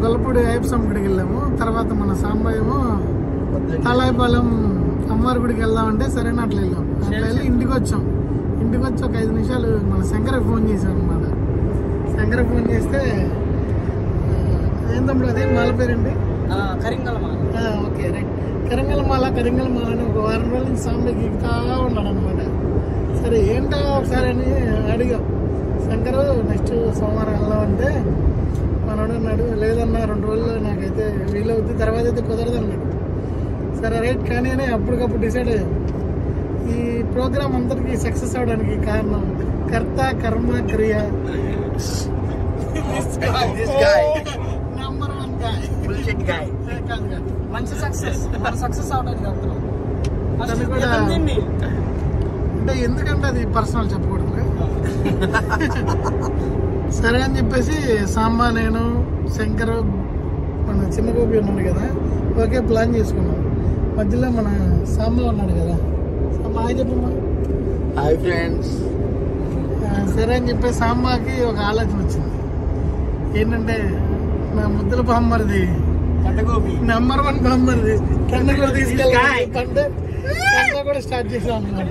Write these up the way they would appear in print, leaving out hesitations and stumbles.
గొల్లపూడి అయ్యప్పస్వామి గుడికి వెళ్ళాము. తర్వాత మన సాంబాయేమో తాళాయిపాలెం అమ్మవారి గుడికి వెళ్దామంటే సరేనా అట్లా వెళ్ళాం. అట్లా వెళ్ళి ఇంటికి వచ్చాం. ఇంటికి వచ్చి ఒక 5 నిమిషాలు మన శంకర్కి ఫోన్ చేసాం అనమాట. శంకర్కి ఫోన్ చేస్తే ఏం తమ్ముడు అదే మాల పేరండి ఓకే రైట్ కరింగల మాల అని ఒక వారం రోజుల నుంచి సాంబాయికి ఎక్కుతా ఉన్నాడు అనమాట. సరే ఏంటో ఒకసారి అని అడిగాం. శంకరు నెక్స్ట్ సోమవారం వెళ్దామంటే మనోడు అన్నాడు లేదన్నా 2 రోజులు నాకైతే వీలవుతుంది, తర్వాత అయితే కుదరదు అన్నాడు. సరే రైట్ కానీ అని అప్పటికప్పుడు డిసైడ్ అయ్యాం. ఈ ప్రోగ్రామ్ అందరికి సక్సెస్ అవడానికి కారణం కర్త కర్మ క్రియ నంబర్ 1 గాయ్ మంచి సక్సెస్ అవడానికి అది కూడా అంటే ఎందుకంటే అది పర్సనల్ చెప్పకూడదు. సరే అని చెప్పేసి సాంబా నేను శంకర్ మన చిన్న గోపి ఉన్నాడు కదా ఓకే ప్లాన్ చేసుకున్నాం. మధ్యలో మన సాంబా ఉన్నాడు కదా సాంబా హాయ్ చెప్పమ్మా. Hi friends. సరే అని చెప్పేసి సాంబాకి ఒక ఆలోచన వచ్చింది. ఏంటంటే నా ముద్దుల బామ్మరిది నంబర్ 1 బామ్మరిది కన్న కూడా తీసుకెళ్ళి కన్న కూడా స్టార్ట్ చేసాం అన్నమాట.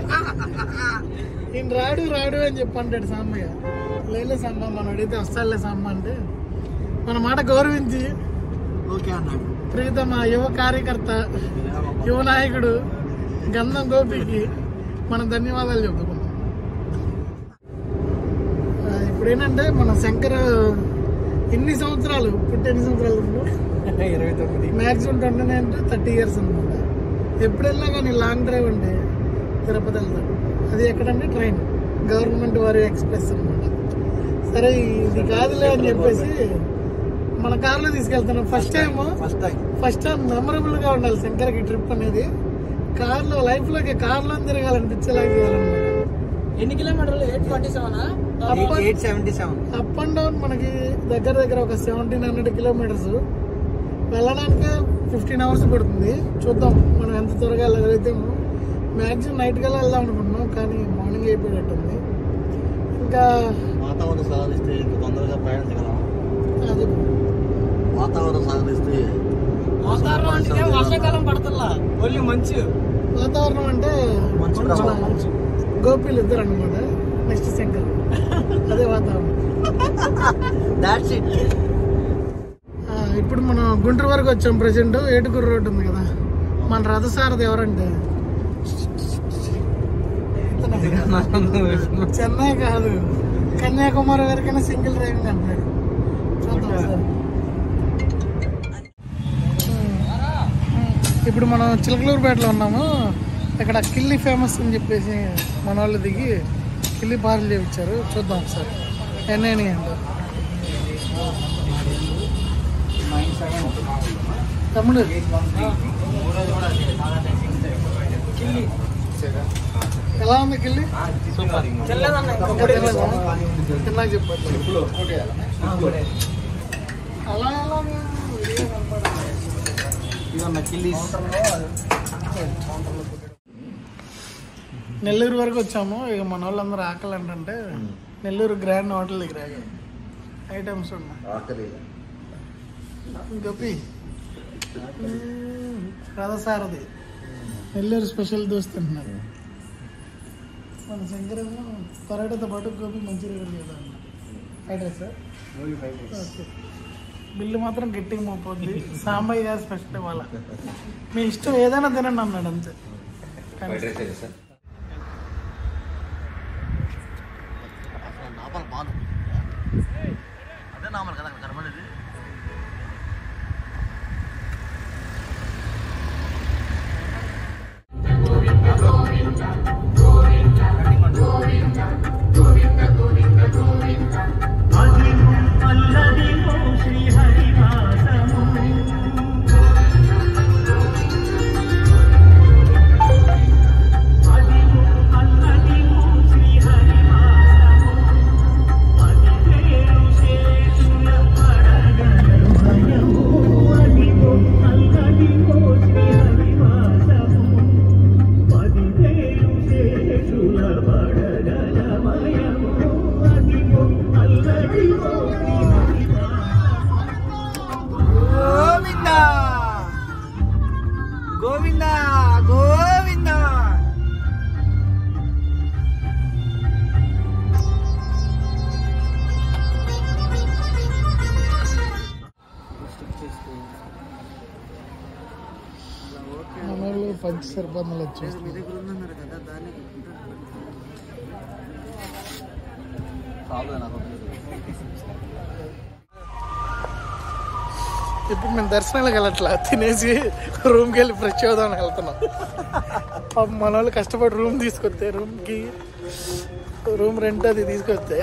ఈయన రాడు అని చెప్పి అంటాడు సాంబయ్య. లేలే సాంబా మనం అడిగితే వస్తాడులే సాంబా అంటే మన మాట గౌరవించి ఓకే అన్నాడు. ప్రీతమ యువ కార్యకర్త యువ నాయకుడు గంధం గోపికి మనం ధన్యవాదాలు చెప్పుకున్నాం. ఇప్పుడు ఏంటంటే మన శంకర్ ఎన్ని సంవత్సరాలు ఎన్ని సంవత్సరాలు 29 మ్యాక్సిమం 29 to 30 years అనమాట. ఎప్పుడు వెళ్ళినా కానీ లాంగ్ డ్రైవ్ అంటే తిరుపతి వెళ్తాడు. అది ఎక్కడంటే ట్రైన్ గవర్నమెంట్ వారి ఎక్స్ప్రెస్ అనమాట. సరే ఇది కాదులే అని చెప్పేసి మన కార్లో తీసుకెళ్తున్నాం. ఫస్ట్ టైం మెమరబుల్ గా ఉండాలి శంకర్కి ట్రిప్ అనేది. కార్లో లైఫ్ లోకి కార్లో తిరగాలనిపించేలాగా చేయాలన్నమాట. ఎన్ని కిలోమీటర్లు 877 అప్ అండ్ డౌన్ మనకి దగ్గర ఒక 1700 కిలోమీటర్స్. వెళ్ళడానికి 15 hours పడుతుంది. చూద్దాం మనం ఎంత త్వరగా వెళ్ళగలుగుతాము. మ్యాక్సిమం నైట్ కల్లా వెళ్దాం అనుకుంటున్నాం కానీ మార్నింగ్ అయిపోయేటట్టుంది. ఇంకా వాతావరణం సహకరిస్తే తొందరగా ప్రయాణించగలం. వాతావరణం సహకరిస్తే వర్షాకాలం పడుతుందా ఓన్లీ మంచు వాతావరణం అంటే గోపీలు ఇద్దరు అనమాట. నెక్స్ట్ శంకర్ అదే వాతావరణం. ఇప్పుడు మనం గుంటూరు వరకు వచ్చాం. ప్రెసెంట్ ఏటుకూరు రోడ్డు ఉంది కదా. మన రథసారథి ఎవరంటే చెన్నై కాదు కన్యాకుమారి వరకైనా సింగిల్ డ్రైవింగ్ అంటున్నాడు. ఇప్పుడు మనం చిలకలూరుపేటలో ఉన్నాము. ఇక్కడ కిల్లి ఫేమస్ అని చెప్పేసి మన వాళ్ళు దిగి కిల్లి పార్లు చేయించారు. చూద్దాం ఒకసారి ఎన్ని అంటే తమ్ముడు ఎలా ఉంది కిల్లి? తిన్నాక చెప్పండి. అలా నెల్లూరు వరకు వచ్చాము. ఇక మన వాళ్ళందరూ ఆకలి అంటే నెల్లూరు గ్రాండ్ హోటల్ దగ్గర ఐటమ్స్ ఉన్నాయి. గోపి రథసారథి నెల్లూరు స్పెషల్ దోస్త్ తింటున్నారు. మన శంకరేమో పరోటాతో పాటు గోపి మంచూరియా కదా అడ్రస్. ఓకే బిల్లు మాత్రం గట్టిగా మోపోద్ది. సాంబాయి గారు స్పెషల్ ఇవ్వాల. మీ ఇష్టం ఏదైనా తినండి అన్నాడు అంతే. అదే నామల్ కదా కనబడేది. సరిపోతుంది మీ దగ్గర ఉందన్నారు కదా దాన్ని ఇప్పుడు మేము దర్శనాలకు వెళ్ళట్లా, తినేసి రూమ్కి వెళ్ళి ఫ్రెష్ అవుదామని వెళ్తున్నాం. మన వాళ్ళు కష్టపడి రూమ్ తీసుకొస్తే రూమ్ రెంట్ అది తీసుకొస్తే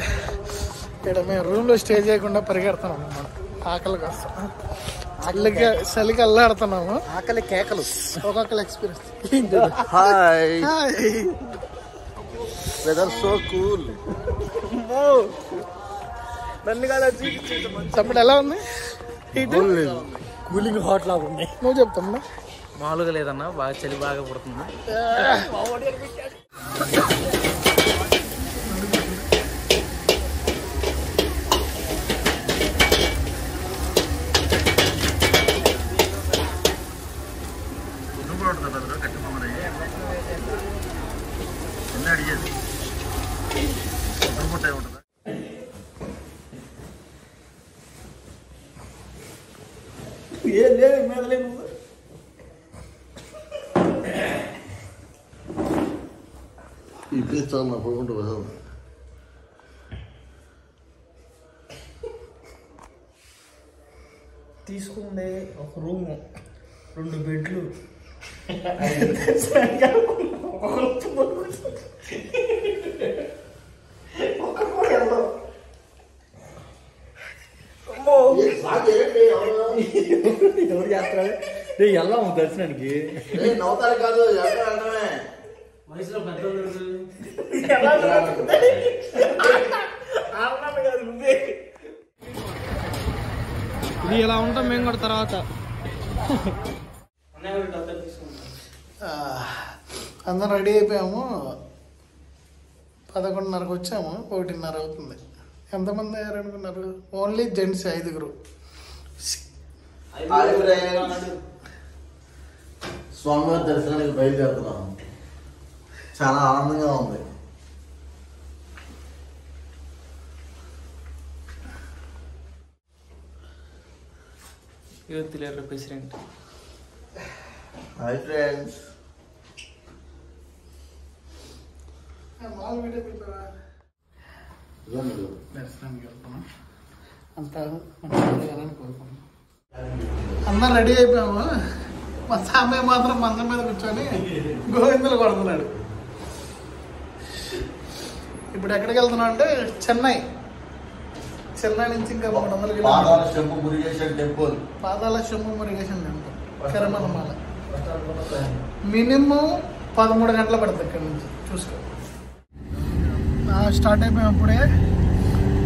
ఇక్కడ మేము రూమ్లో స్టే చేయకుండా పరిగెడుతున్నాము. మనం ఆకలి కోసం చలికి అల్లాడుతున్నాము. ఆకలి కేకలు ఒక్కొక్కరు experience. Hi weather so cool. నన్ను కదా తమ్ముడు ఎలా ఉంది? కూలింగ్ హాట్ లాగా ఉంది. నువ్వు చెప్తామన్నా? మామూలుగా లేదన్నా, బాగా చలి బాగా పుడుతుంది. అడిగేది ఉంటుందా? ఇప్పిస్తాను నా పోకుండా తీసుకుందే ఒక రూము, 2 బెడ్లు, ఎవరు చేస్తారు వెళ్ళాము దర్శనానికి. నవ్వుతారు కాదు వయసులో పెద్దలు ఇది ఎలా ఉంటాం మేము కూడా తర్వాత. అందరం రెడీ అయిపోయాము. 11:30కి వచ్చాము, 1:30 అవుతుంది. ఎంతమంది అయ్యారు అనుకున్నారు? Only gents 5. స్వామివారి దర్శనానికి బయలుదేరుతున్నాము. చాలా ఆనందంగా ఉంది. Youth leader president. Hi friends. దర్శనానికి వెళ్తున్నాం. అంతా కోరుకున్నాం. అందరం రెడీ అయిపోయాము. మా సామయ్య మాత్రం మంచం మీద కూర్చొని గోవిందులు కొడుతున్నాడు. ఇప్పుడు ఎక్కడికి వెళ్తున్నాం అంటే చెన్నై నుంచి ఇంకా 300 కిలోమీటర్లు. పాదాల శంభు మురుగేశ్వర టెంపుల్ తిరుమలమాల. మినిమం 13 గంటలు పడుతుంది ఇక్కడ నుంచి. చూసుకో, స్టార్ట్ అయిపోయాం. అప్పుడే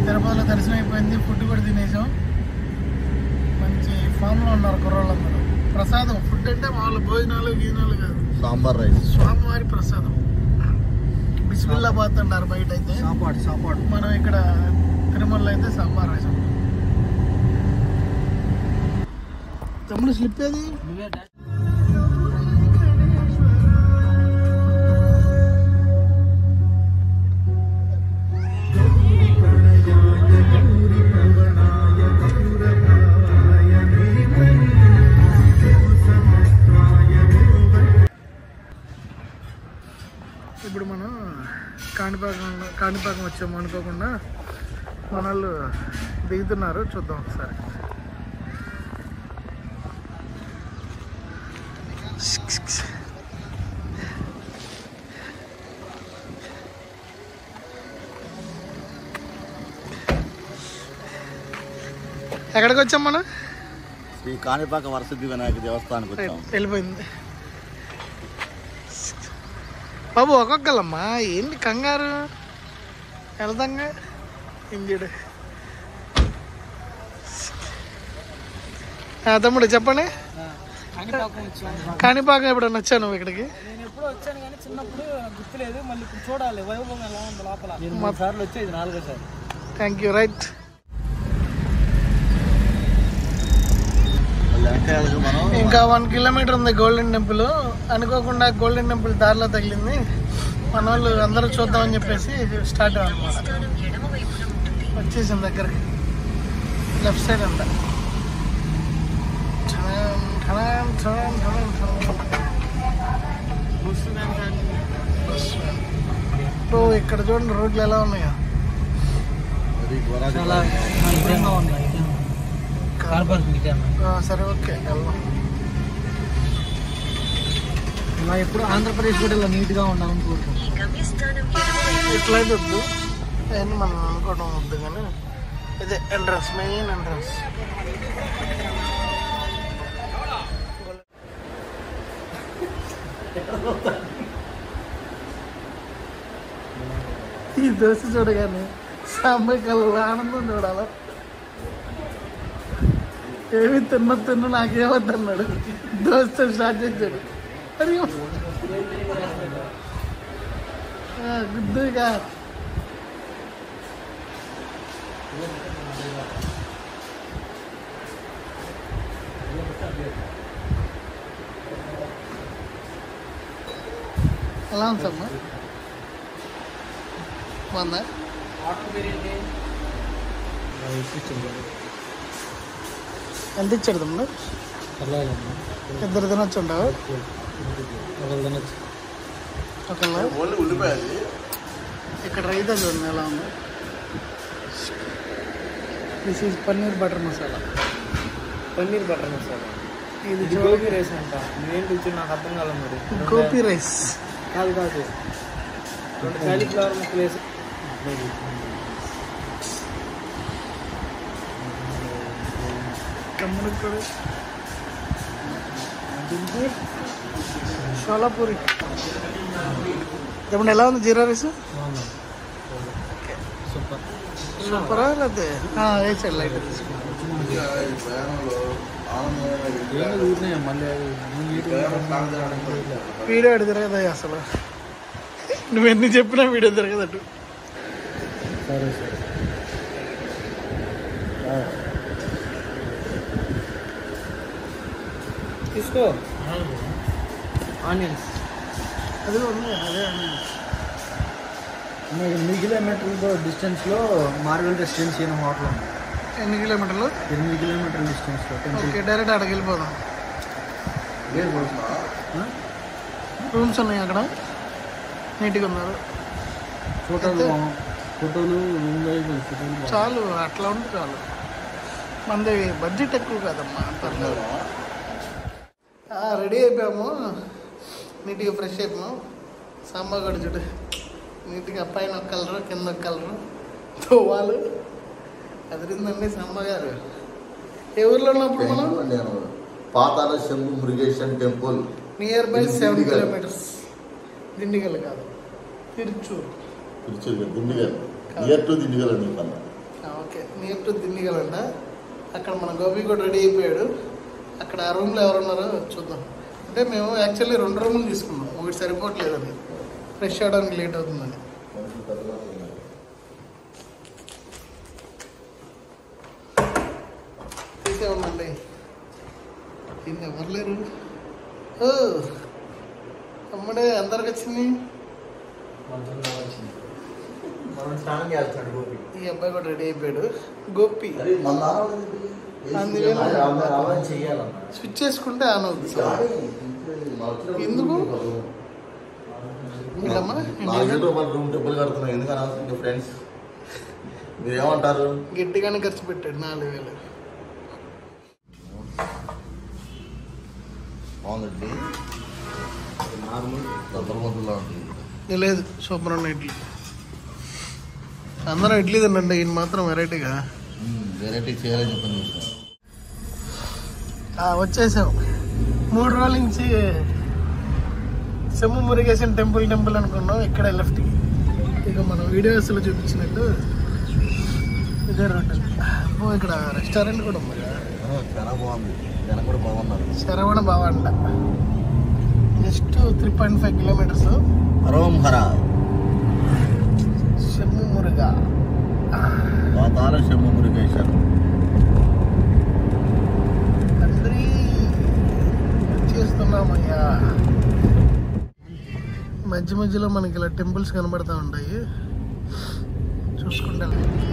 తిరుపతిలో దర్శనం అయిపోయింది. ఫుడ్ కూడా తినేసాం. మంచి ఫామ్లో ఉన్నారు కుర్రోళ్ళందరూ. ప్రసాదం ఫుడ్ అంటే మామూలు భోజనాలు గీనాలు కాదు, సాంబార్ రైస్, స్వామివారి ప్రసాదం. బిస్మిల్లాబాద్ అంటారు బయట అయితే. సాపాడు. మనం ఇక్కడ తిరుమలలో అయితే సాంబార్ రైస్. తమ్ముడు స్లిప్ ఏది? ఇప్పుడు మనం కాణిపాకం వచ్చాము అనుకోకుండా మన వాళ్ళు దిగుతున్నారు. చూద్దాం ఒకసారి. ఎక్కడికి వచ్చాం మనం? శ్రీ కాణిపాక వరసిద్ధి వినాయక దేవస్థానానికి వచ్చాము. వెళ్ళిపోయింది బాబు. ఒక్కొక్కలమ్మా, ఏంటి కంగారు? వెళ్తాంగా. ఇంజుడు తమ్ముడు చెప్పండి. కాణిపాకం ఎప్పుడన్నా వచ్చాను నువ్వు ఇక్కడికి? నేను ఎప్పుడో వచ్చాను కానీ చిన్నప్పుడు గుర్తులేదు. మళ్ళీ ఇప్పుడు చూడాలి వైభవం ఎలా ఉంది లోపల. 3 సార్లు వచ్చి ఇది 4వ సారి. Thank you. రైట్. ఇంకా 1 కిలోమీటర్ ఉంది గోల్డెన్ టెంపుల్. అనుకోకుండా గోల్డెన్ టెంపుల్ దారిలో తగిలింది. మన వాళ్ళు అందరూ చూద్దామని చెప్పేసి స్టార్ట్ అవ్వమాట. వచ్చేసాం దగ్గరికి. లెఫ్ట్ సైడ్ అంతా బ్రో ఇక్కడ చూడండి రోడ్లు ఎలా ఉన్నాయో. చాలా ఇబ్బందిగా ఉన్నాయి. కార్ పార్కింగ్ ఇచ్చాను. సరే ఓకే వెళ్దాం. ఇలా ఎప్పుడు ఆంధ్రప్రదేశ్ కూడా ఇలా నీట్గా ఉండాలని కోరుకుంటున్నాం. ఇట్లయితే వద్దు, అని మనం అనుకోవడం వద్దు, కానీ ఇదే ఎంట్రన్స్, మెయిన్ ఎంట్రన్స్. ఈ దోశ చూడగానే సాంబాయి కళ్ళ ఆనందం చూడాల. ఏమి తిన్న నాకేమద్దు అన్నాడు, దోశతో స్టార్ట్ చేశాడు. అరే గుద్దుగా ఎలా ఉందమ్మా? బాగుందా? ఎంత ఇచ్చాడు తమ్ముడు? ఇద్దరు తినొచ్చు ఉండవు. ఇక్కడ రైతా చూడండి ఎలా ఉంది. This is paneer butter masala. Paneer butter masala. ఇది గోపీ రైస్ అంట. ఏంటి ఇచ్చి నాకు అర్థం కాలేదు. మరి గోపీ రైస్ కాదు, 2 కాలీఫ్లవర్ ముక్కలు వేసి తమ్ముడు కూడా షోలాపూరి. తమ్ముడు ఎలా ఉంది జీరా రైస్? సూపర్. సూపరా? లేకపోతే వేసాడు లైట్ తీసుకున్నాను. వీడియో అడి తిరగదా అసలు? నువ్వెన్ని చెప్పినా వీడియో తిరగదట్టు. సరే సరే. తీసుకో. ఆనియన్స్ అది ఉంది, అదే ఆనియన్స్. 8 కిలోమీటర్ల డిస్టెన్స్లో మార్వెల్ రెసిడెన్సీ అనే హోటల్ ఉంది. ఎన్ని కిలోమీటర్లు? 8 కిలోమీటర్ల డిస్టెన్స్లో. ఓకే, డైరెక్ట్ అక్కడికి వెళ్ళిపోదాం. రూమ్స్ ఉన్నాయి అక్కడ, నీట్గా ఉన్నారు. ఫోటోలు చాలు, అట్లా ఉంటే చాలు. మనది బడ్జెట్ ఎక్కువ కాదమ్మా, పర్లేదు. రెడీ అయిపోయాము, నీట్గా ఫ్రెష్ అయిపోయాము. సాంబార్ గడి చూడు, నీట్గా పైన ఒక కలరు, కింద ఒక కలరు, తోవాలు అదిరిందండి. సాంబార్ గారు ఏ ఊర్లో ఉన్నప్పుడు మనం? Patala Shambhu Murugeshwara temple, near by 7 kilometers. Dindigul కాదు, తిరుచూరు. దిండిగల్, నియర్ టు దిండిగల్ అండి. ఓకే, నియర్ టు దిండిగల్ అంట. అక్కడ మన గోపి కూడా రెడీ అయిపోయాడు. అక్కడ ఆ రూమ్లో ఎవరున్నారో చూద్దాం. అంటే మేము యాక్చువల్లీ 2 రూములు తీసుకున్నాం, ఒకటి సరిపోవట్లేదని, ఫ్రెష్ అవ్వడానికి లేట్ అవుతుందని. తీసే ఉందండి, దీన్ని ఎవరు లేరు. అమ్మడే అందరికి వచ్చింది. ఈ అబ్బాయి కూడా రెడీ అయిపోయాడు. గోపి స్విచ్ చేసుకుంటే ఆన్ అవుతుంది. ఎందుకు టెంపుల్ కడుతున్నాం, ఎందుకని ఫ్రెండ్స్ మీరేమంటారు? గట్టిగానే ఖర్చు పెట్టాడు 4,000. బాగుందండి, నార్మల్ దద్దరమద్దులా ఉంటుంది. లేదు, సూపర్ ఉన్న ఇడ్లీ. అందరం ఇడ్లీ తినండి, ఈయన మాత్రం వెరైటీగా వెరైటీ చేయాలని చెప్పని వచ్చేసాం. 3 రోజుల నుంచి శంభు మురుగేశ్వర టెంపుల్ అనుకున్నాం. ఇక్కడ లెఫ్ట్కి ఇక మనం వీడియోస్లో చూపించినట్టు ఇదే రోడ్డు. ఇక్కడ రెస్టారెంట్ కూడా ఉంది, చాలా బాగుంది. జనం కూడా బాగున్నారు. శరవణ బావ అంట. Just 3.5 kilometers. హరోం హరా శంభు మురుగా, పాతాల శంభు మురుగేశ్వర. తండ్రి చేస్తున్నామయ్యా. మధ్య మధ్యలో మనకి ఇలా టెంపుల్స్ కనబడతా ఉంటాయి, చూసుకుంటా.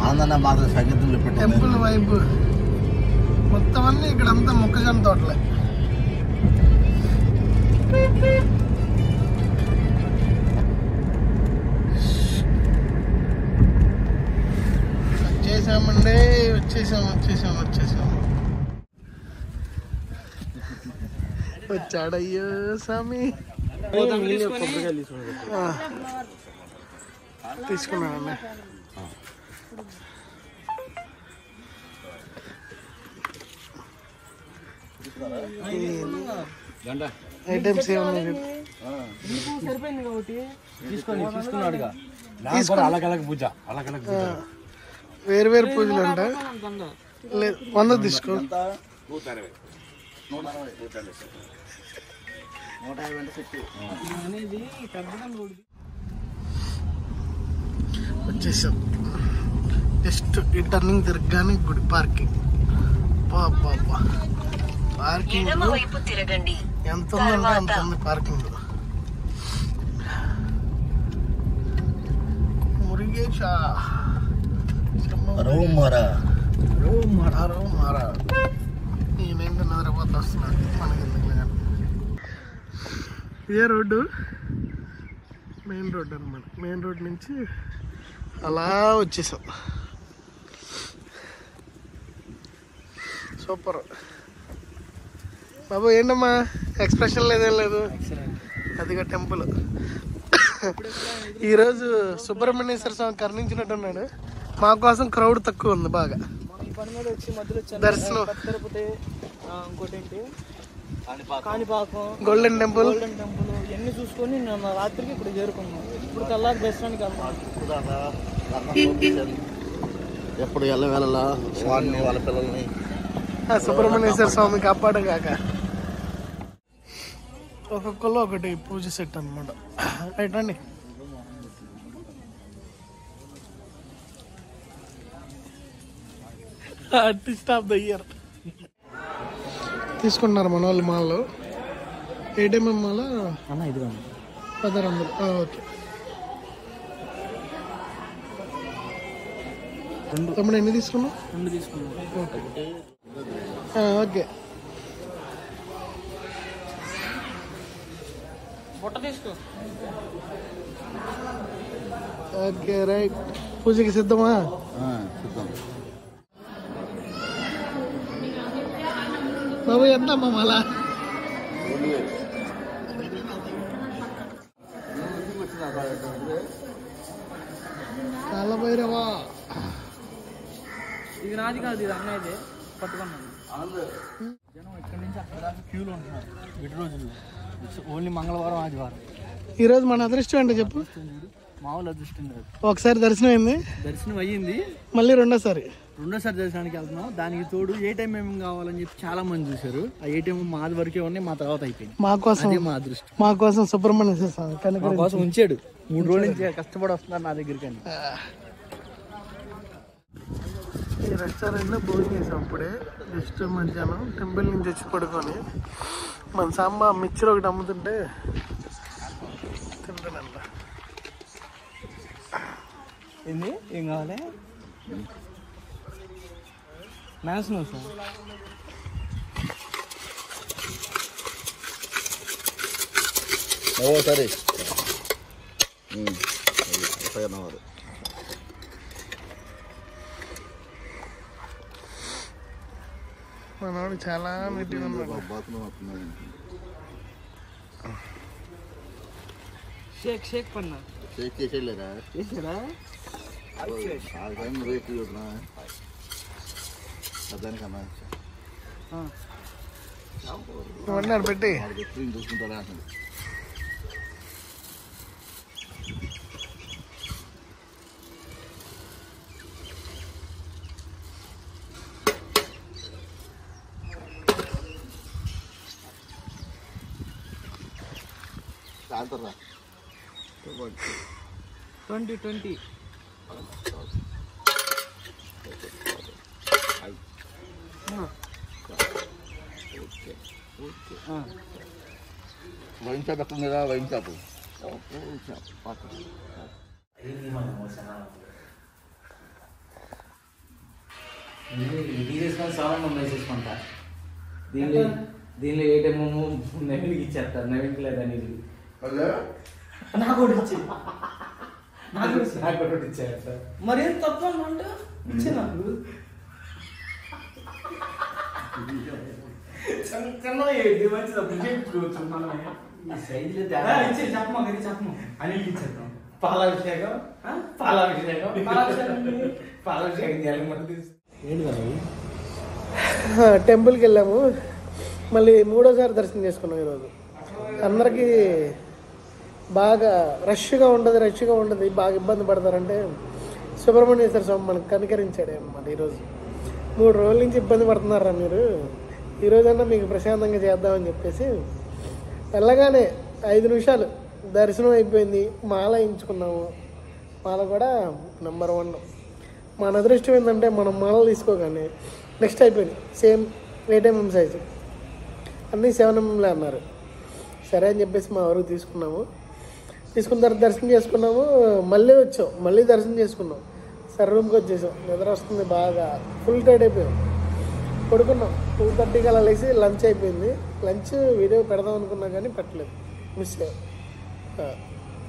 ఆంధ్ర మాత్రం సంగీతంలో టెంపుల్ వైబ్ మొత్తం అన్నీ ఇక్కడ అంతా మొక్కజొన్న తోటలే. వచ్చేసామండి, వచ్చేసాం. వచ్చాడయ్యో స్వామి. తీసుకున్నానండి. ఐటమ్స్ ఏమన్నా సరిపోయింది కాబట్టి తీసుకున్నాడుగా. వేరు వేరు పూజలు అంట. లేదు 100 తీసుకో. వచ్చేసాం. జస్ట్ ఈ టర్నింగ్ తిరగగానే గుడి పార్కింగ్. పార్కింగ్ ఎంత ఉందంటే అంత ఉంది పార్కింగ్. మురుగేశ నేనేంటి నిద్రపోతా వస్తున్నాను. మనకి ఎందుకు లేదు. ఇదే రోడ్డు, మెయిన్ రోడ్డు అనమాట. మెయిన్ రోడ్ నుంచి అలా వచ్చేసాం. సూపర్ బాబు. ఏంటమ్మా ఎక్స్ప్రెషన్ లేదేం లేదు. అదిగా టెంపుల్. ఈరోజు సుబ్రహ్మణ్యేశ్వర స్వామి కరుణించినట్టున్నాడు. మా కోసం క్రౌడ్ తక్కువ ఉంది బాగా. దర్శనం. కాణిపాకం, గోల్డెన్ టెంపుల్ ఇవన్నీ చూసుకొని నేను రాత్రికి ఇప్పుడు చేరుకున్నాం. ఇప్పుడు తెల్లారి దర్శనానికి వెళ్తాం. ఎప్పుడు వెళ్ళలా స్వామిని వాళ్ళ పిల్లల్ని సుబ్రహ్మణ్యేశ్వర స్వామి కాపాడగాక. ఒక్కొక్కరు ఒకటి పూజ సెట్ అనమాట. రైట్ అండి. ఆర్టిస్ట్ ఆఫ్ ద ఇయర్ తీసుకుంటున్నారు మన వాళ్ళు మాల్లో. ఏటీఎం మాల అన్న ఇది 1600. ఓకే తమ్ముడు ఎన్ని తీసుకున్నావు? 2 తీసుకున్నాం. ఓకే బుట్ట తీసుకో. Okay right. పూజకి సిద్ధమా? బాబు ఎంత అమ్మా మళ్ళా? కాలభైరవా. ఇది నాది కాదు, ఇది అన్నయ్యదే. పట్టుకున్నాను. జనం ఇక్కడి నుంచి అక్కడ దాకా క్యూలో ఉంటున్నారు. విడి రోజులు ఓన్లీ మంగళవారం, ఆదివారం. ఈరోజు మన అదృష్టం అంటే చెప్పు. మామూలు అదృష్టం కాదు. ఒకసారి దర్శనం అయింది, దర్శనం అయ్యింది. మళ్ళీ రెండోసారి దర్శనానికి వెళ్తున్నాం. దానికి తోడు ఏటీఎం ఏమేమి కావాలని చెప్పి చాలా మంది చూశారు. ఆ ఏటీఎం మాది వరకే ఉన్నాయి, మా తర్వాత అయిపోయింది. మా కోసం, మా అదృష్టం. మా కోసం సుబ్రహ్మణ్య స్వామి మా కోసం ఉంచాడు. 3 రోజుల నుంచి కష్టపడి వస్తున్నారు నా దగ్గరికి. ఈ రెస్టారెంట్లో భోజనం చేసాం అప్పుడే. జస్ట్ మధ్యాహ్నం టెంపుల్ నుంచి వచ్చి పడుకొని మన సాంబా మిక్చర్ ఒకటి అమ్ముతుంటే తింటానంట. ఏంది ఏం కావాలి? Maths no sir. సరే మనవాడు చాలా నీట్గా ఉన్నాడు. షేక్ పన్నా చేసేలేరా? చేసారా? రేట్ దానికన్నా ఇవన్నీ పెట్టి చూసుకుంటారా అంటుంది. చాలుతారా? 20 వైన్ షాప్ ఎక్కడ కదా? వైన్ షాప్ వేసేసుకుంటా. దీనిలో ఏటేమో నవీన్కి ఇచ్చేస్తారు. నవీన్కి లేదని నాకు కూడా ఇచ్చారు సార్. మరి తప్ప అంటే చెప్పము అనిల్కి ఇచ్చేద్దాం. పాలాభిషేకం ఏంటి కదా టెంపుల్కి వెళ్ళాము, మళ్ళీ 3వ సారి దర్శనం చేసుకున్నాం ఈరోజు. అందరికీ బాగా రష్గా ఉంటుంది, బాగా ఇబ్బంది పడతారంటే సుబ్రహ్మణ్యేశ్వర స్వామి మనకు కనికరించాడు అన్నమాట. ఈరోజు 3 రోజుల నుంచి ఇబ్బంది పడుతున్నారా మీరు, ఈరోజన్నా మీకు ప్రశాంతంగా చేద్దామని చెప్పేసి వెళ్ళగానే 5 నిమిషాలు దర్శనం అయిపోయింది. మాల వేయించుకున్నాము. మాల కూడా నెంబర్ 1. మన అదృష్టం ఏంటంటే మనం మాలలు తీసుకోగానే నెక్స్ట్ అయిపోయింది. సేమ్ 8mm సైజు, అన్నీ 7mmలే అన్నారు. సరే అని చెప్పేసి మా వరకు తీసుకున్నాము. తీసుకున్న తర్వాత దర్శనం చేసుకున్నాము. మళ్ళీ వచ్చాం, మళ్ళీ దర్శనం చేసుకున్నాం. సరే రూమ్కి వచ్చేసాం. నిద్ర వస్తుంది బాగా, ఫుల్ టైట్ అయిపోయాం. పడుకున్నాం. 2:30కి అలా లేచి లంచ్ అయిపోయింది. లంచ్ వీడియో పెడదాం అనుకున్నా కానీ పెట్టలేదు, మిస్ అయ్యాం.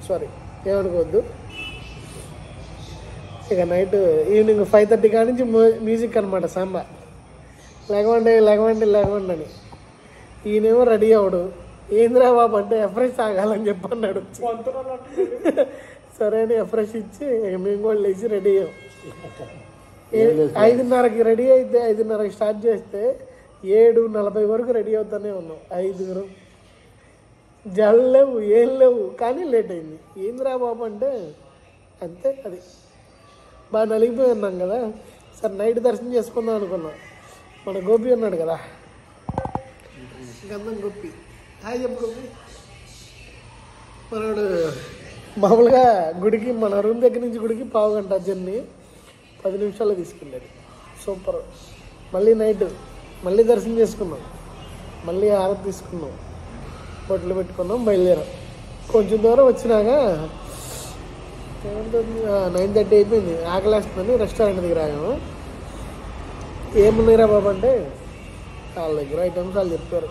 సారీ, ఏమనుకోవద్దు. ఇక నైట్ ఈవినింగ్ 5:30 కాడి నుంచి మ్యూజిక్ అనమాట. సాంబా లేకమండి అని. ఈయనేమో రెడీ అవడు. ఏంద్రా బాబు అంటే ఎఫ్రెష్ తాగాలని చెప్పన్నాడు. సరే అని ఎఫ్రెష్ ఇచ్చి ఇక మేము కూడా లేచి రెడీ అయ్యాం. 5:30కి రెడీ అయితే 5:30కి స్టార్ట్ చేస్తే 7:40 వరకు రెడీ అవుతానే ఉన్నాం. 5 జల్ లేవు, ఏం లేవు, కానీ లేట్ అయింది. ఏంద్రా బాబు అంటే అంతే, అది బాగా నలిగిపోయి ఉన్నాం కదా. సరే నైట్ దర్శనం చేసుకుందాం అనుకున్నాం. మన గోపి ఉన్నాడు కదా, గంధం గోపి, హాయ్ చెప్పు గోపి. మనోడు మామూలుగా గుడికి, మన రూమ్ దగ్గర నుంచి గుడికి 1/2 గంట జర్నీ, 10 నిమిషాల్లో తీసుకెళ్ళాడు. సూపర్. మళ్ళీ నైట్ మళ్ళీ దర్శనం చేసుకున్నాం, మళ్ళీ హారతి తీసుకున్నాం, బొట్లు పెట్టుకున్నాం, బయలుదేరాం. కొంచెం దూరం వచ్చినాక 9:30 అయిపోయింది. ఆకలేస్తుందని రెస్టారెంట్ దగ్గర ఆగాము. ఏమున్నాయిరా బాబు అంటే వాళ్ళ దగ్గర ఐటమ్స్ వాళ్ళు చెప్పారు.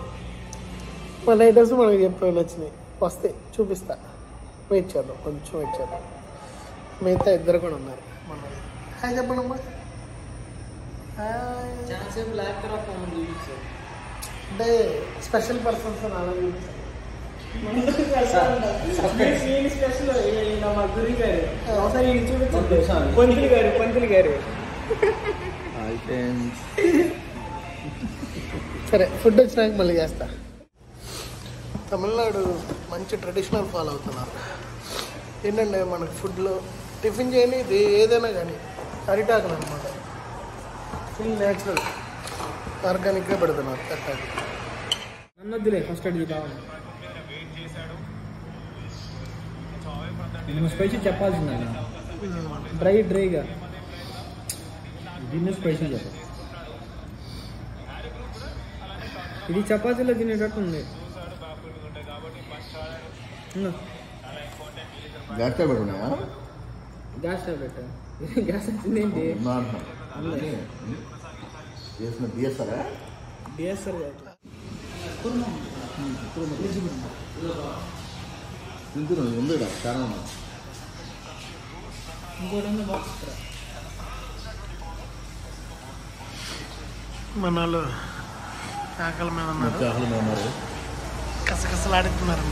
మన ఐటమ్స్ మనకి చెప్పారు, నచ్చినాయి, వస్తాయి చూపిస్తా, వెయిట్ చేద్దాం, కొంచెం వెయిట్ చేద్దాం. మిగతా 2 కూడా ఉన్నారు. మన హాయ్ చెప్పండి అమ్మా. అంటే స్పెషల్ పర్సన్స్ అని అలా చూపించారు. పంతులు గారు సరే ఫుడ్ వచ్చినాక మళ్ళీ చేస్తా. తమిళనాడు మంచి ట్రెడిషనల్ ఫాలో అవుతున్నారు. ఏంటంటే మనకు ఫుడ్లో టిఫిన్ చేయని ఇది ఏదైనా కానీ అరిటాకులు అనమాట. ఫుల్ న్యాచురల్ ఆర్గానిక్గా పెడుతున్నారు అరిటాకు. నన్నొద్దులే, ఫస్ట్ అడిగి కావాలి. ఇది స్పైసీ చెప్పాల్సిందా? డ్రైగా దీన్ని స్పైసీ చెప్పాలి. ఇది చపాతీలో తినేటట్టు ఉంది. గ్యాస్ ట్యాబ్లెట్ ఉన్నాయా? గ్యాస్ ట్యాబ్లెట్, గ్యాస్ వచ్చిందేంటి? డిఎస్ఆరా? డిఎస్ఆర్ ఉంది చాలా ఇంకోటి బాక్స్. మన వాళ్ళు ఆకలి మీద ఉన్నారు, చాలా కసకసలాడుతున్నారు.